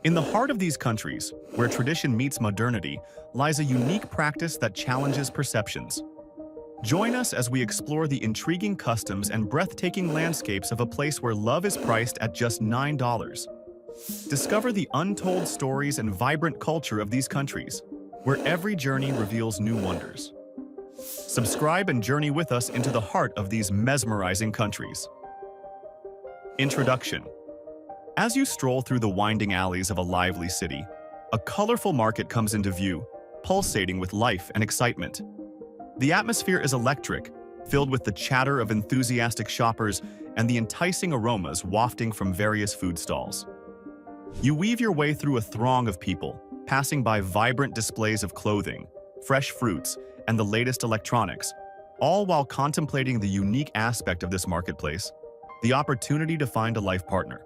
In the heart of these countries, where tradition meets modernity, lies a unique practice that challenges perceptions. Join us as we explore the intriguing customs and breathtaking landscapes of a place where love is priced at just $9. Discover the untold stories and vibrant culture of these countries, where every journey reveals new wonders. Subscribe and journey with us into the heart of these mesmerizing countries. Introduction. As you stroll through the winding alleys of a lively city, a colorful market comes into view, pulsating with life and excitement. The atmosphere is electric, filled with the chatter of enthusiastic shoppers and the enticing aromas wafting from various food stalls. You weave your way through a throng of people, passing by vibrant displays of clothing, fresh fruits, and the latest electronics, all while contemplating the unique aspect of this marketplace, the opportunity to find a life partner.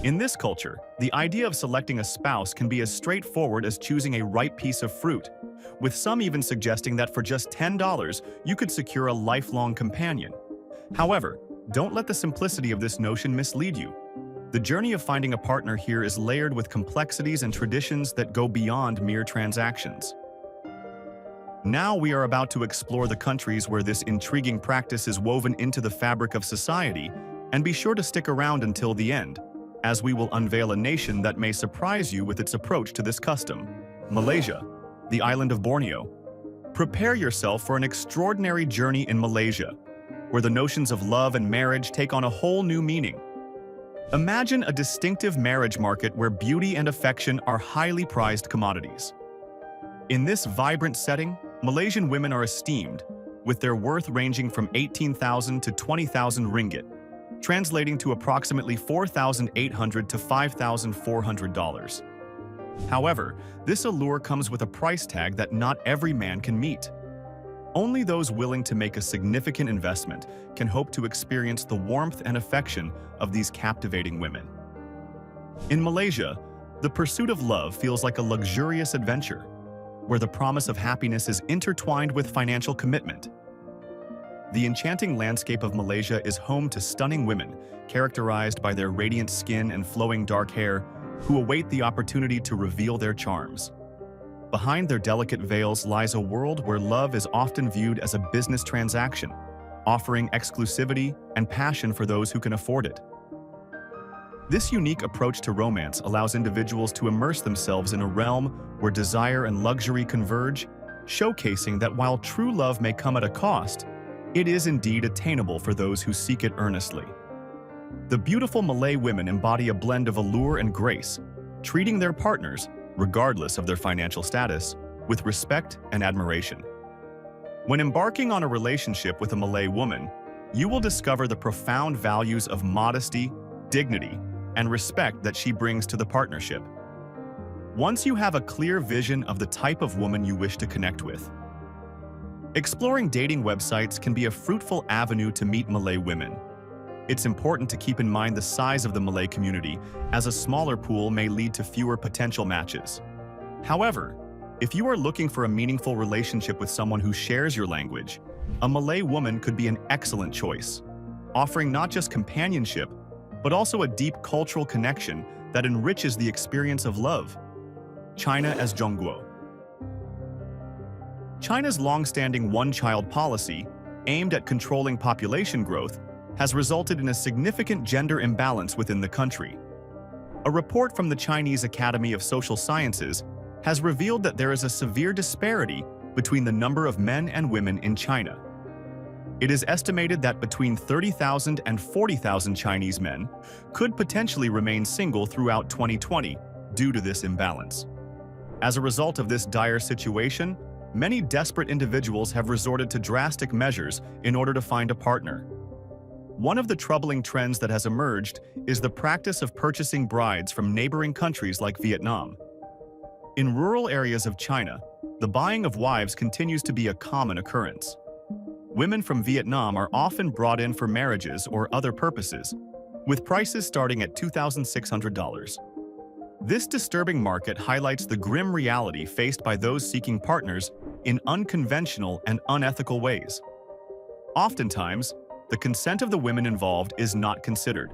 In this culture, the idea of selecting a spouse can be as straightforward as choosing a ripe piece of fruit, with some even suggesting that for just $10, you could secure a lifelong companion. However, don't let the simplicity of this notion mislead you. The journey of finding a partner here is layered with complexities and traditions that go beyond mere transactions. Now we are about to explore the countries where this intriguing practice is woven into the fabric of society, and be sure to stick around until the end, as we will unveil a nation that may surprise you with its approach to this custom: Malaysia, the island of Borneo. Prepare yourself for an extraordinary journey in Malaysia, where the notions of love and marriage take on a whole new meaning. Imagine a distinctive marriage market where beauty and affection are highly prized commodities. In this vibrant setting, Malaysian women are esteemed, with their worth ranging from 18,000 to 20,000 ringgit, translating to approximately $4,800 to $5,400. However, this allure comes with a price tag that not every man can meet. Only those willing to make a significant investment can hope to experience the warmth and affection of these captivating women. In Malaysia, the pursuit of love feels like a luxurious adventure, where the promise of happiness is intertwined with financial commitment. The enchanting landscape of Malaysia is home to stunning women, characterized by their radiant skin and flowing dark hair, who await the opportunity to reveal their charms. Behind their delicate veils lies a world where love is often viewed as a business transaction, offering exclusivity and passion for those who can afford it. This unique approach to romance allows individuals to immerse themselves in a realm where desire and luxury converge, showcasing that while true love may come at a cost, it is indeed attainable for those who seek it earnestly. The beautiful Malay women embody a blend of allure and grace, treating their partners, regardless of their financial status, with respect and admiration. When embarking on a relationship with a Malay woman, you will discover the profound values of modesty, dignity, and respect that she brings to the partnership. Once you have a clear vision of the type of woman you wish to connect with, exploring dating websites can be a fruitful avenue to meet Malay women. It's important to keep in mind the size of the Malay community, as a smaller pool may lead to fewer potential matches. However, if you are looking for a meaningful relationship with someone who shares your language, a Malay woman could be an excellent choice, offering not just companionship, but also a deep cultural connection that enriches the experience of love. China as Zhongguo. China's long-standing one-child policy, aimed at controlling population growth, has resulted in a significant gender imbalance within the country. A report from the Chinese Academy of Social Sciences has revealed that there is a severe disparity between the number of men and women in China. It is estimated that between 30,000 and 40,000 Chinese men could potentially remain single throughout 2020 due to this imbalance. As a result of this dire situation, many desperate individuals have resorted to drastic measures in order to find a partner. One of the troubling trends that has emerged is the practice of purchasing brides from neighboring countries like Vietnam. In rural areas of China, the buying of wives continues to be a common occurrence. Women from Vietnam are often brought in for marriages or other purposes, with prices starting at $2,600. This disturbing market highlights the grim reality faced by those seeking partners in unconventional and unethical ways. Oftentimes, the consent of the women involved is not considered,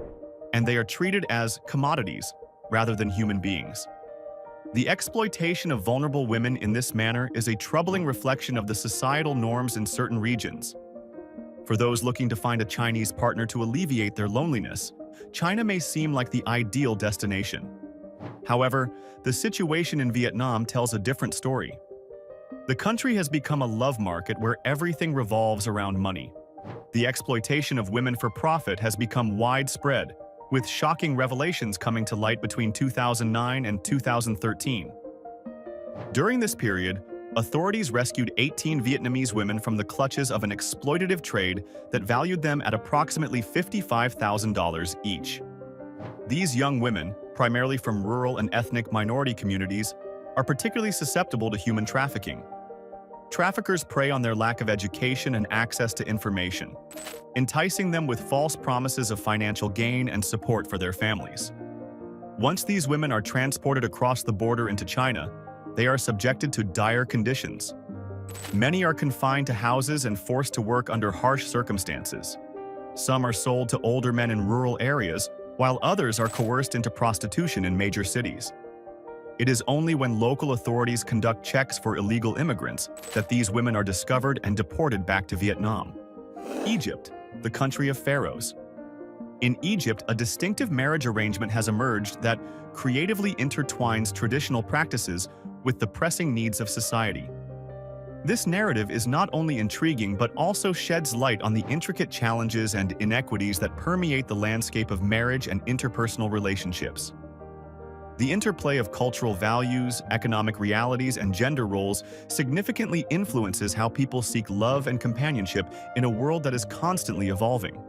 and they are treated as commodities, rather than human beings. The exploitation of vulnerable women in this manner is a troubling reflection of the societal norms in certain regions. For those looking to find a Chinese partner to alleviate their loneliness, China may seem like the ideal destination. However, the situation in Vietnam tells a different story. The country has become a love market where everything revolves around money. The exploitation of women for profit has become widespread, with shocking revelations coming to light between 2009 and 2013. During this period, authorities rescued 18 Vietnamese women from the clutches of an exploitative trade that valued them at approximately $55,000 each. These young women, primarily from rural and ethnic minority communities, are particularly susceptible to human trafficking. Traffickers prey on their lack of education and access to information, enticing them with false promises of financial gain and support for their families. Once these women are transported across the border into China, they are subjected to dire conditions. Many are confined to houses and forced to work under harsh circumstances. Some are sold to older men in rural areas, while others are coerced into prostitution in major cities. It is only when local authorities conduct checks for illegal immigrants that these women are discovered and deported back to Vietnam. Egypt, the country of pharaohs. In Egypt, a distinctive marriage arrangement has emerged that creatively intertwines traditional practices with the pressing needs of society. This narrative is not only intriguing but also sheds light on the intricate challenges and inequities that permeate the landscape of marriage and interpersonal relationships. The interplay of cultural values, economic realities, and gender roles significantly influences how people seek love and companionship in a world that is constantly evolving.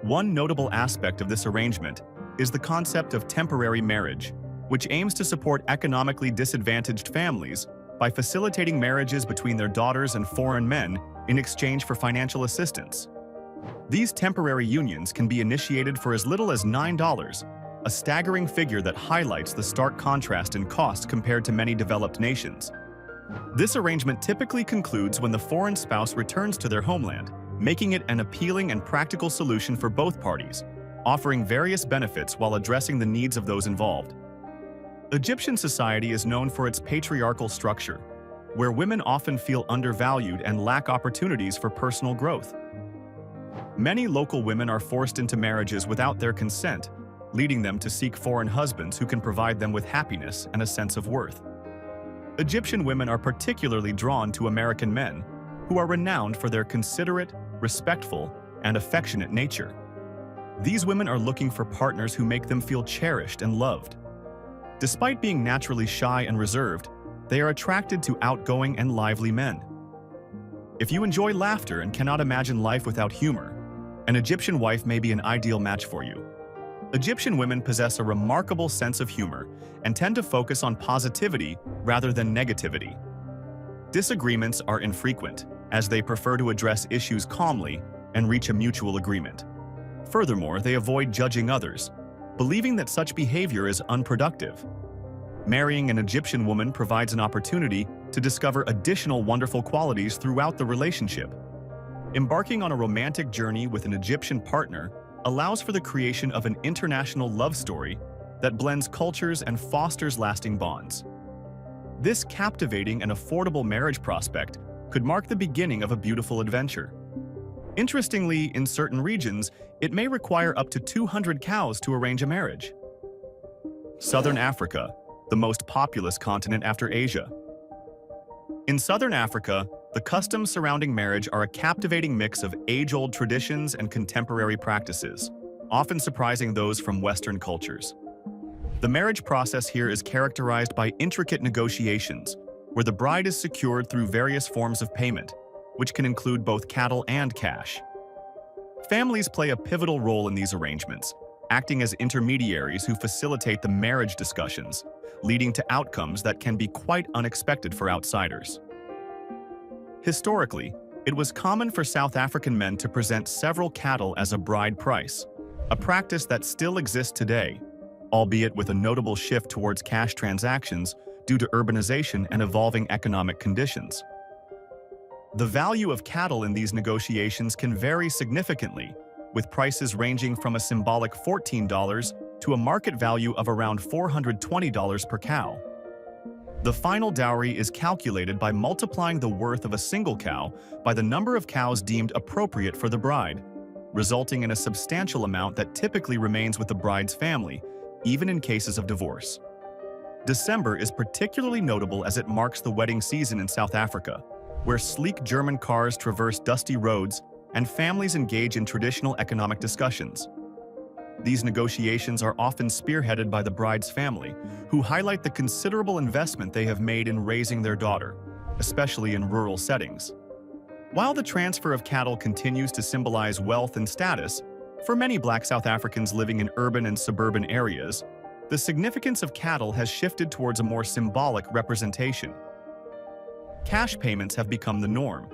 One notable aspect of this arrangement is the concept of temporary marriage, which aims to support economically disadvantaged families by facilitating marriages between their daughters and foreign men in exchange for financial assistance. These temporary unions can be initiated for as little as $9, a staggering figure that highlights the stark contrast in cost compared to many developed nations. This arrangement typically concludes when the foreign spouse returns to their homeland, making it an appealing and practical solution for both parties, offering various benefits while addressing the needs of those involved. Egyptian society is known for its patriarchal structure, where women often feel undervalued and lack opportunities for personal growth. Many local women are forced into marriages without their consent, leading them to seek foreign husbands who can provide them with happiness and a sense of worth. Egyptian women are particularly drawn to American men, who are renowned for their considerate, respectful, and affectionate nature. These women are looking for partners who make them feel cherished and loved. Despite being naturally shy and reserved, they are attracted to outgoing and lively men. If you enjoy laughter and cannot imagine life without humor, an Egyptian wife may be an ideal match for you. Egyptian women possess a remarkable sense of humor and tend to focus on positivity rather than negativity. Disagreements are infrequent, as they prefer to address issues calmly and reach a mutual agreement. Furthermore, they avoid judging others, believing that such behavior is unproductive. Marrying an Egyptian woman provides an opportunity to discover additional wonderful qualities throughout the relationship. Embarking on a romantic journey with an Egyptian partner allows for the creation of an international love story that blends cultures and fosters lasting bonds. This captivating and affordable marriage prospect could mark the beginning of a beautiful adventure. Interestingly, in certain regions, it may require up to 200 cows to arrange a marriage. Southern Africa, the most populous continent after Asia. In Southern Africa, the customs surrounding marriage are a captivating mix of age-old traditions and contemporary practices, often surprising those from Western cultures. The marriage process here is characterized by intricate negotiations, where the bride is secured through various forms of payment, which can include both cattle and cash. Families play a pivotal role in these arrangements, acting as intermediaries who facilitate the marriage discussions, leading to outcomes that can be quite unexpected for outsiders. Historically, it was common for South African men to present several cattle as a bride price, a practice that still exists today, albeit with a notable shift towards cash transactions due to urbanization and evolving economic conditions. The value of cattle in these negotiations can vary significantly, with prices ranging from a symbolic $14 to a market value of around $420 per cow. The final dowry is calculated by multiplying the worth of a single cow by the number of cows deemed appropriate for the bride, resulting in a substantial amount that typically remains with the bride's family, even in cases of divorce. December is particularly notable as it marks the wedding season in South Africa, where sleek German cars traverse dusty roads and families engage in traditional economic discussions. These negotiations are often spearheaded by the bride's family, who highlight the considerable investment they have made in raising their daughter, especially in rural settings. While the transfer of cattle continues to symbolize wealth and status, for many Black South Africans living in urban and suburban areas, the significance of cattle has shifted towards a more symbolic representation. Cash payments have become the norm,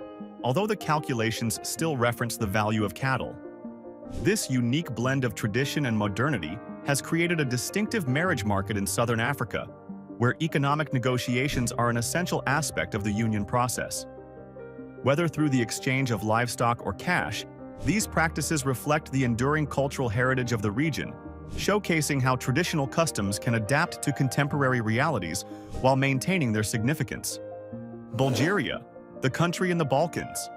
although the calculations still reference the value of cattle. This unique blend of tradition and modernity has created a distinctive marriage market in Southern Africa, where economic negotiations are an essential aspect of the union process. Whether through the exchange of livestock or cash, these practices reflect the enduring cultural heritage of the region, showcasing how traditional customs can adapt to contemporary realities while maintaining their significance. Bulgaria, the country in the Balkans.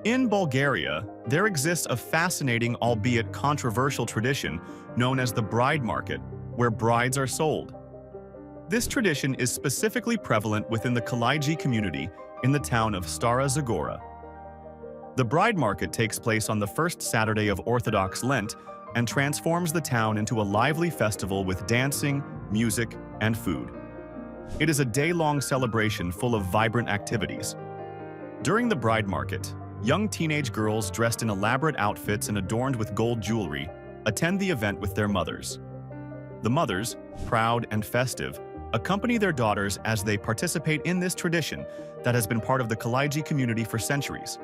In Bulgaria, there exists a fascinating, albeit controversial tradition known as the bride market, where brides are sold. This tradition is specifically prevalent within the Kalaiji community in the town of Stara Zagora. The bride market takes place on the first Saturday of Orthodox Lent and transforms the town into a lively festival with dancing, music, and food. It is a day-long celebration full of vibrant activities. During the bride market, young teenage girls dressed in elaborate outfits and adorned with gold jewelry attend the event with their mothers. The mothers, proud and festive, accompany their daughters as they participate in this tradition that has been part of the Kalaiji community for centuries.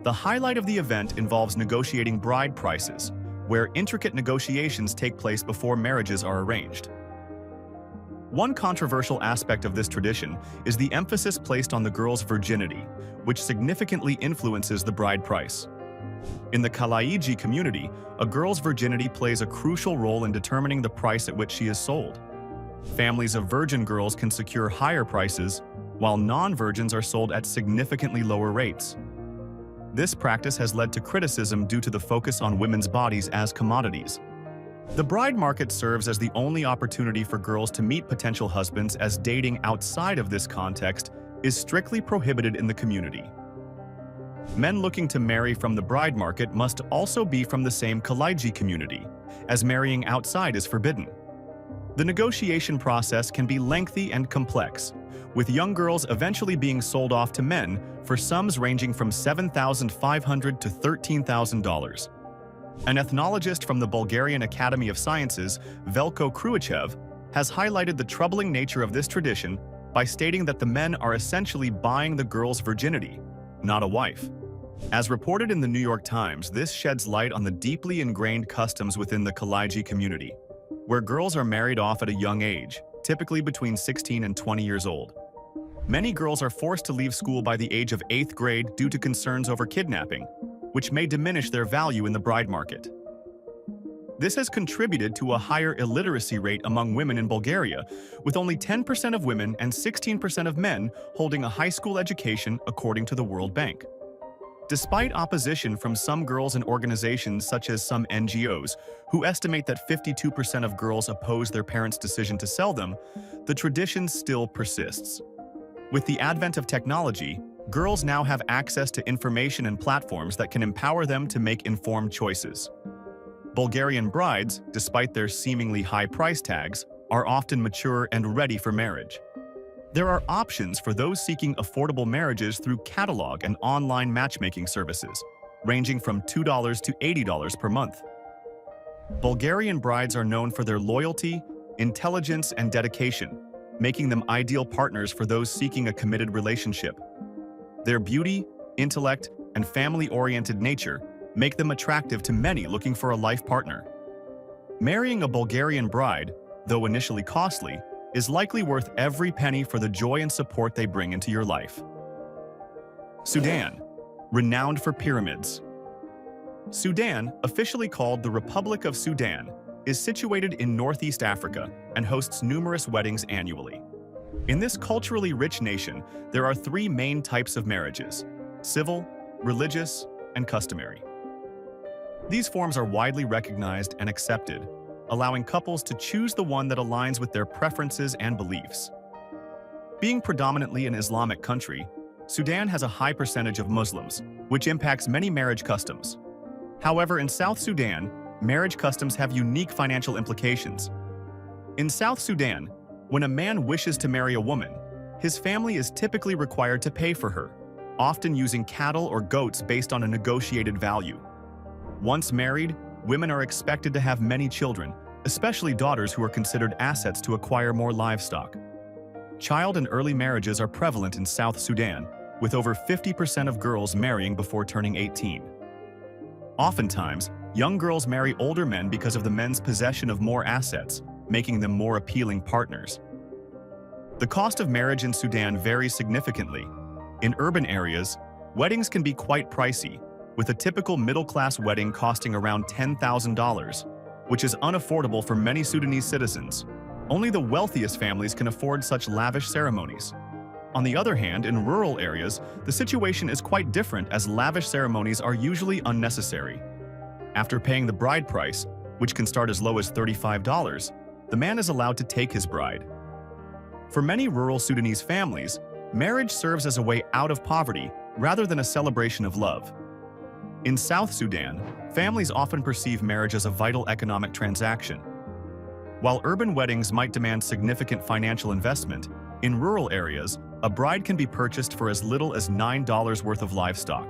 The highlight of the event involves negotiating bride prices, where intricate negotiations take place before marriages are arranged. One controversial aspect of this tradition is the emphasis placed on the girl's virginity, which significantly influences the bride price. In the Kalaiji community, a girl's virginity plays a crucial role in determining the price at which she is sold. Families of virgin girls can secure higher prices, while non-virgins are sold at significantly lower rates. This practice has led to criticism due to the focus on women's bodies as commodities. The bride market serves as the only opportunity for girls to meet potential husbands, as dating outside of this context is strictly prohibited in the community. Men looking to marry from the bride market must also be from the same Kalaiji community, as marrying outside is forbidden. The negotiation process can be lengthy and complex, with young girls eventually being sold off to men for sums ranging from $7,500 to $13,000. An ethnologist from the Bulgarian Academy of Sciences, Veljko Kruichev, has highlighted the troubling nature of this tradition by stating that the men are essentially buying the girl's virginity, not a wife. As reported in the New York Times, this sheds light on the deeply ingrained customs within the Kalaiji community, where girls are married off at a young age, typically between 16 and 20 years old. Many girls are forced to leave school by the age of 8th grade due to concerns over kidnapping, which may diminish their value in the bride market. This has contributed to a higher illiteracy rate among women in Bulgaria, with only 10% of women and 16% of men holding a high school education, according to the World Bank. Despite opposition from some girls and organizations such as some NGOs, who estimate that 52% of girls oppose their parents' decision to sell them, the tradition still persists. With the advent of technology, girls now have access to information and platforms that can empower them to make informed choices. Bulgarian brides, despite their seemingly high price tags, are often mature and ready for marriage. There are options for those seeking affordable marriages through catalog and online matchmaking services, ranging from $2 to $80 per month. Bulgarian brides are known for their loyalty, intelligence, and dedication, making them ideal partners for those seeking a committed relationship. Their beauty, intellect, and family-oriented nature make them attractive to many looking for a life partner. Marrying a Bulgarian bride, though initially costly, is likely worth every penny for the joy and support they bring into your life. Sudan, renowned for pyramids. Sudan, officially called the Republic of Sudan, is situated in Northeast Africa and hosts numerous weddings annually. In this culturally rich nation, there are three main types of marriages: civil, religious, and customary. These forms are widely recognized and accepted, allowing couples to choose the one that aligns with their preferences and beliefs. Being predominantly an Islamic country, Sudan has a high percentage of Muslims, which impacts many marriage customs. However, in South Sudan, marriage customs have unique financial implications. In South Sudan, when a man wishes to marry a woman, his family is typically required to pay for her, often using cattle or goats based on a negotiated value. Once married, women are expected to have many children, especially daughters who are considered assets to acquire more livestock. Child and early marriages are prevalent in South Sudan, with over 50% of girls marrying before turning 18. Oftentimes, young girls marry older men because of the men's possession of more assets, making them more appealing partners. The cost of marriage in Sudan varies significantly. In urban areas, weddings can be quite pricey, with a typical middle-class wedding costing around $10,000, which is unaffordable for many Sudanese citizens. Only the wealthiest families can afford such lavish ceremonies. On the other hand, in rural areas, the situation is quite different as lavish ceremonies are usually unnecessary. After paying the bride price, which can start as low as $35, the man is allowed to take his bride. For many rural Sudanese families, marriage serves as a way out of poverty rather than a celebration of love. In South Sudan, families often perceive marriage as a vital economic transaction. While urban weddings might demand significant financial investment, in rural areas, a bride can be purchased for as little as $9 worth of livestock.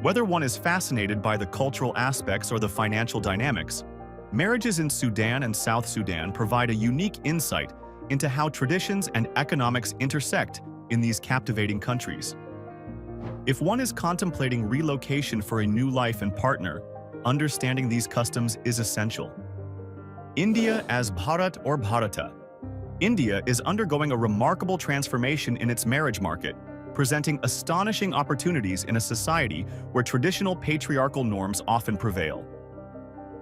Whether one is fascinated by the cultural aspects or the financial dynamics, marriages in Sudan and South Sudan provide a unique insight into how traditions and economics intersect in these captivating countries. If one is contemplating relocation for a new life and partner, understanding these customs is essential. India as Bharat or Bharata. India is undergoing a remarkable transformation in its marriage market, presenting astonishing opportunities in a society where traditional patriarchal norms often prevail.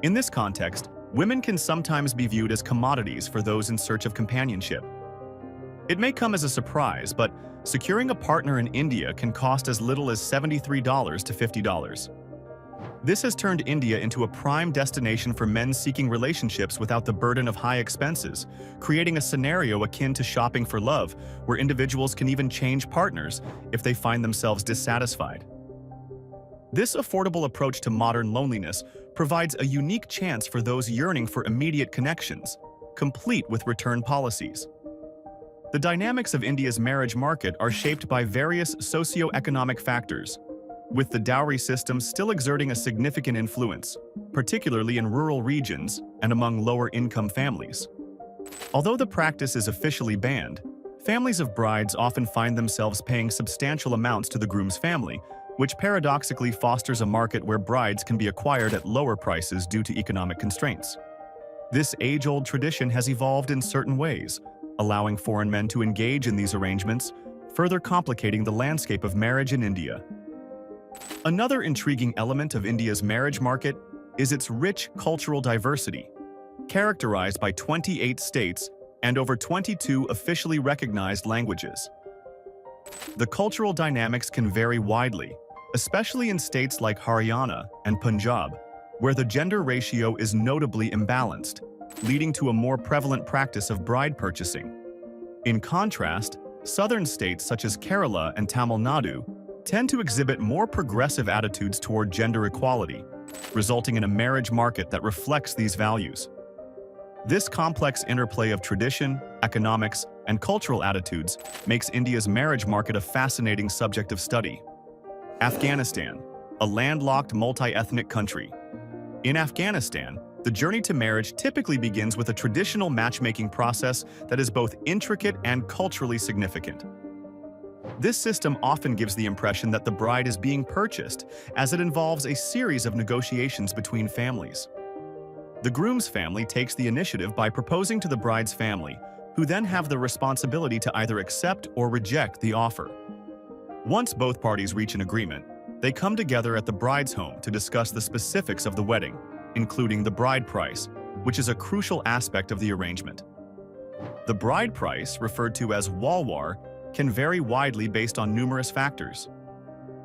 In this context, women can sometimes be viewed as commodities for those in search of companionship. It may come as a surprise, but securing a partner in India can cost as little as $73 to $50. This has turned India into a prime destination for men seeking relationships without the burden of high expenses, creating a scenario akin to shopping for love, where individuals can even change partners if they find themselves dissatisfied. This affordable approach to modern loneliness provides a unique chance for those yearning for immediate connections, complete with return policies. The dynamics of India's marriage market are shaped by various socio-economic factors, with the dowry system still exerting a significant influence, particularly in rural regions and among lower-income families. Although the practice is officially banned, families of brides often find themselves paying substantial amounts to the groom's family, which paradoxically fosters a market where brides can be acquired at lower prices due to economic constraints. This age-old tradition has evolved in certain ways, allowing foreign men to engage in these arrangements, further complicating the landscape of marriage in India. Another intriguing element of India's marriage market is its rich cultural diversity, characterized by 28 states and over 22 officially recognized languages. The cultural dynamics can vary widely, especially in states like Haryana and Punjab, where the gender ratio is notably imbalanced, leading to a more prevalent practice of bride purchasing. In contrast, southern states such as Kerala and Tamil Nadu tend to exhibit more progressive attitudes toward gender equality, resulting in a marriage market that reflects these values. This complex interplay of tradition, economics, and cultural attitudes makes India's marriage market a fascinating subject of study. Afghanistan, a landlocked multi-ethnic country. In Afghanistan, the journey to marriage typically begins with a traditional matchmaking process that is both intricate and culturally significant. This system often gives the impression that the bride is being purchased, as it involves a series of negotiations between families. The groom's family takes the initiative by proposing to the bride's family, who then have the responsibility to either accept or reject the offer. Once both parties reach an agreement, they come together at the bride's home to discuss the specifics of the wedding, including the bride price, which is a crucial aspect of the arrangement. The bride price, referred to as walwar, can vary widely based on numerous factors.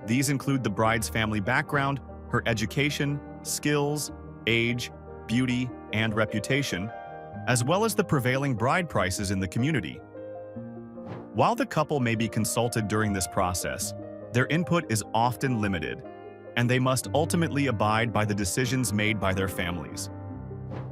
These include the bride's family background, her education, skills, age, beauty, and reputation, as well as the prevailing bride prices in the community. While the couple may be consulted during this process, their input is often limited, and they must ultimately abide by the decisions made by their families.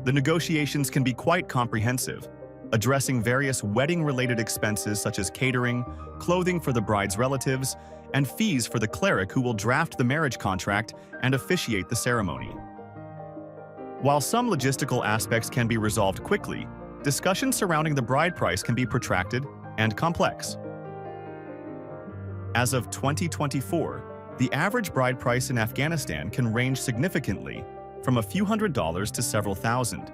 The negotiations can be quite comprehensive, addressing various wedding-related expenses such as catering, clothing for the bride's relatives, and fees for the cleric who will draft the marriage contract and officiate the ceremony. While some logistical aspects can be resolved quickly, discussions surrounding the bride price can be protracted and complex. As of 2024, the average bride price in Afghanistan can range significantly from a few $100s to several thousand.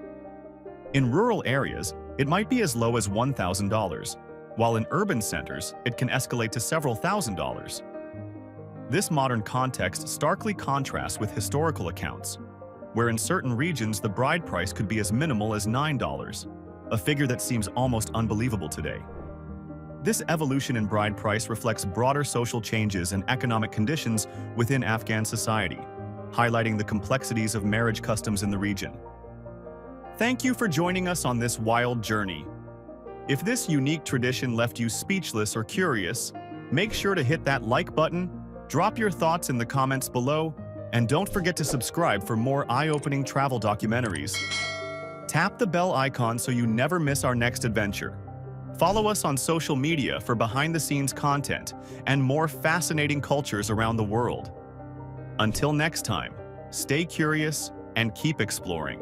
In rural areas, it might be as low as $1,000, while in urban centers, it can escalate to several $1,000s. This modern context starkly contrasts with historical accounts, where in certain regions the bride price could be as minimal as $9, a figure that seems almost unbelievable today. This evolution in bride price reflects broader social changes and economic conditions within Afghan society, highlighting the complexities of marriage customs in the region. Thank you for joining us on this wild journey. If this unique tradition left you speechless or curious, make sure to hit that like button, drop your thoughts in the comments below, and don't forget to subscribe for more eye-opening travel documentaries. Tap the bell icon so you never miss our next adventure. Follow us on social media for behind-the-scenes content and more fascinating cultures around the world. Until next time, stay curious and keep exploring.